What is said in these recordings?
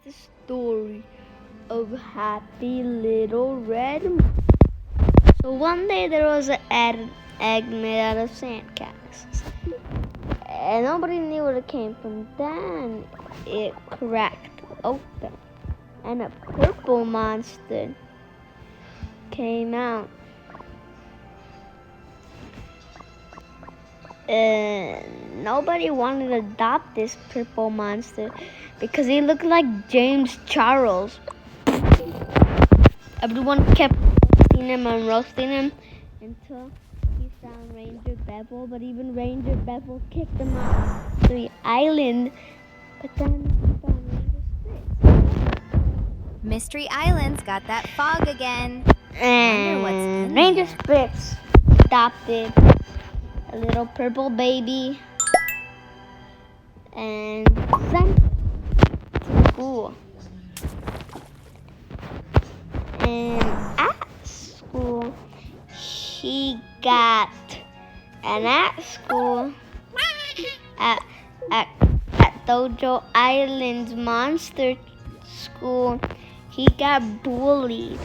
the story of Happy Little Red Mouse. So one day there was an egg made out of sandcastles. And nobody knew where it came from. Then it cracked open. And a purple monster came out. Nobody wanted to adopt this purple monster because he looked like James Charles. Everyone kept roasting him until he found Ranger Bevel, but even Ranger Bevel kicked him off the island. But then he found Ranger Spitz. Mystery Island's got that fog again. And Ranger Spitz adopted a little purple baby and sent to school. And at school, he got, and at school, at Dojo Island's monster school, he got bullied.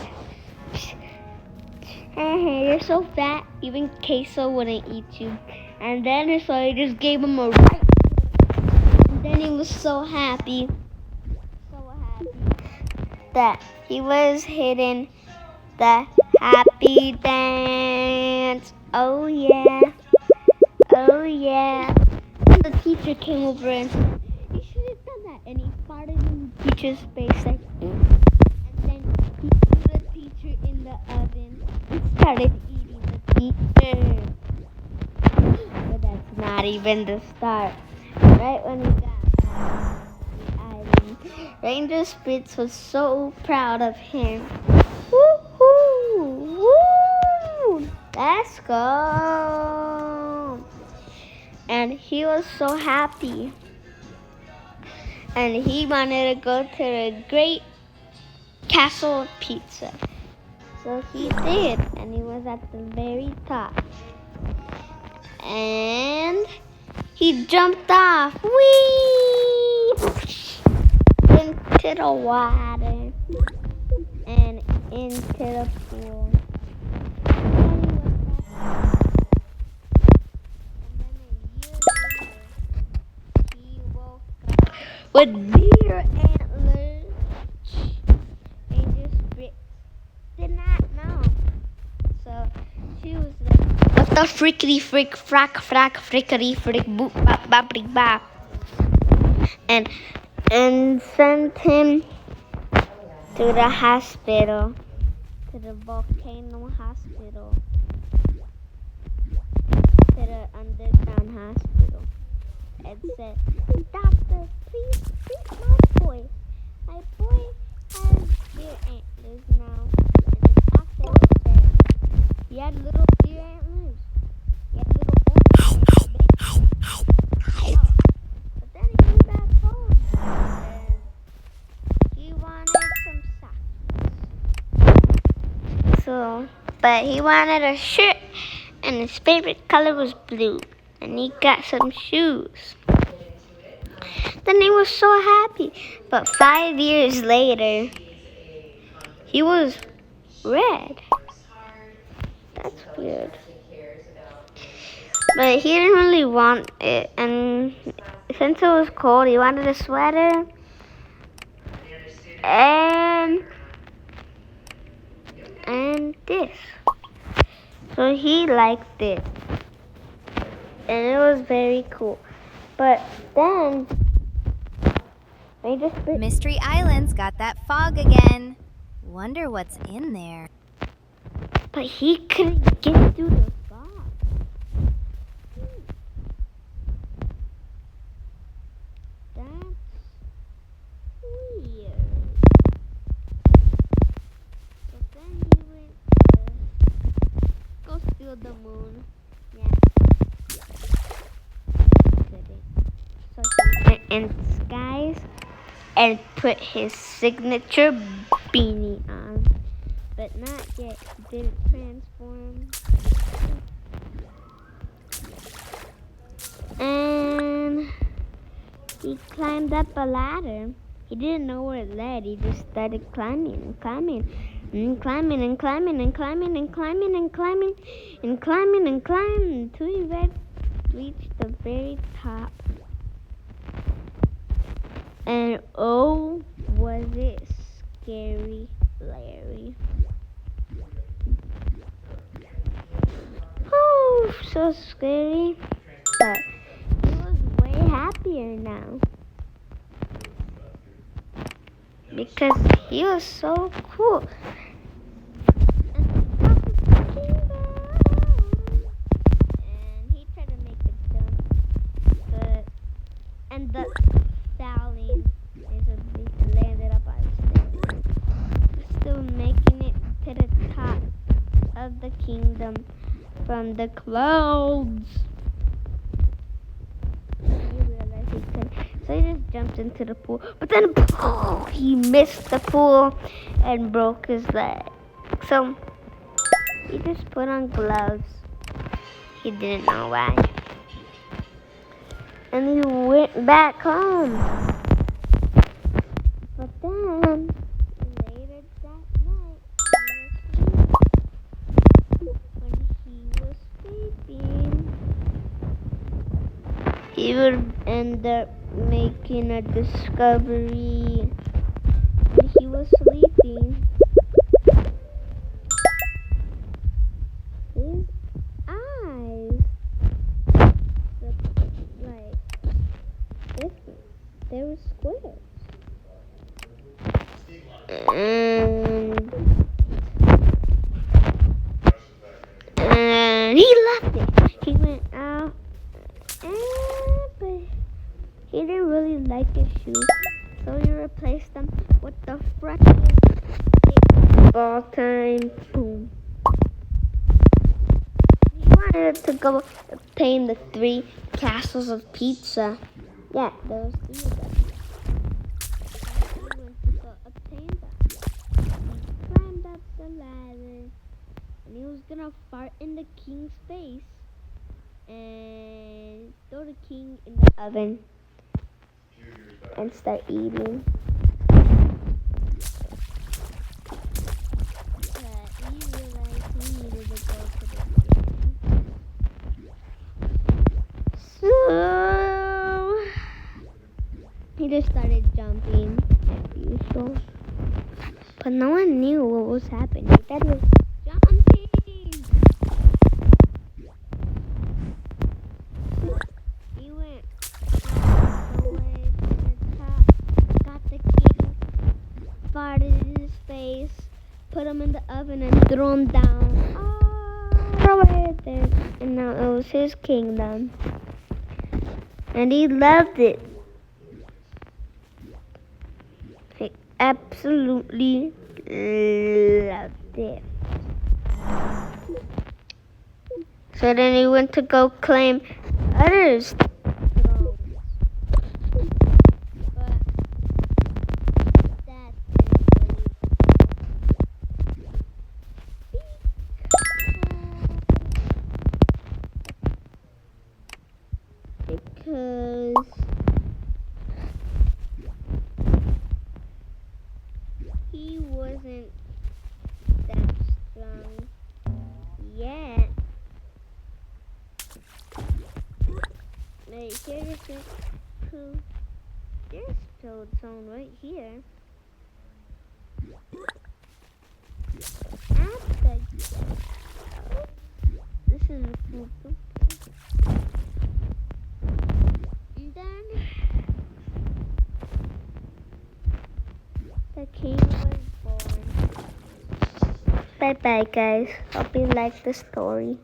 You're so fat, even Queso wouldn't eat you. And then so he just gave him a right. And then he was so happy that he was hitting the happy dance. Oh yeah, oh yeah. And the teacher came over and said, "You should have done that." And he farted in the teacher's face like, and then he threw the teacher in the oven and started eating the teacher. But that's not even the start. Right when he got back to the island, Ranger Spitz was so proud of him. Woohoo! Woo! Let's go! And he was so happy. And he wanted to go to the Great Castle of Pizza. So he did, and he was at the very top. And he jumped off. Whee! Into the water. And into the pool. He woke up with deer antlers. Ranger Spitz did not know. So she was like, "What the frickety frick frack frack frickety frick boop bop bop bop," and sent him to the hospital, to the volcano hospital, to the underground hospital, and said, "Doctor, please treat my boy. My boy has deer antlers now." And the doctor said, "He had little deer antlers. He had little horns." But then he went back home and he wanted some socks. But he wanted a shirt, and his favorite color was blue. And he got some shoes. Then he was so happy. But 5 years later, he was red. That's weird. But he didn't really want it. And since it was cold, he wanted a sweater. And this. So he liked it. And it was very cool. But then Mystery Island's got that fog again. Wonder what's in there. But he couldn't get through the fog. That's weird. But then he went to go steal the moon. Yeah. So he went in disguise and put his signature beanie on. But not yet. He didn't transform. And he climbed up a ladder He didn't know where it led. He just started climbing and climbing and climbing and climbing and climbing and climbing and climbing and climbing and climbing until he reached the very top. And oh, was it scary, Larry. Oh, so scary. But he was way happier now. Because he was so cool. And he tried to make it jump. And the stallion landed up on his stairs. Still making it to the top of the kingdom from the clouds. He realized he could. So he just jumped into the pool. But then he missed the pool and broke his leg. So he just put on gloves. He didn't know why. And he went back home. But then, later that night, when he was sleeping, he would end up making a discovery when he was sleeping. His eyes looked like different. They were squares. And he left it. He went out, but he didn't really like his shoes, so he replaced them with the freshest all time. Boom. He wanted to go obtain the 3 castles of pizza. Yeah, there was 3 of them. He went to go obtain them. He climbed up the ladder, and he was gonna fart in the king's face and throw the king in the oven and start eating. But he realized he needed to go to the king. So he just started jumping as usual. But no one knew what was happening. That was jumping. He went all the way to the top, got the king, farted in his face, put him in the oven and threw him down all the way there. And now it was his kingdom. And he loved it. He absolutely loved it. So then he went to go claim others' thrones. But that didn't really because he wasn't that strong yet. Like, here's the proof. There's Toad Zone right here. After this is a proof. And then the king was born. Bye bye, guys. Hope you liked the story.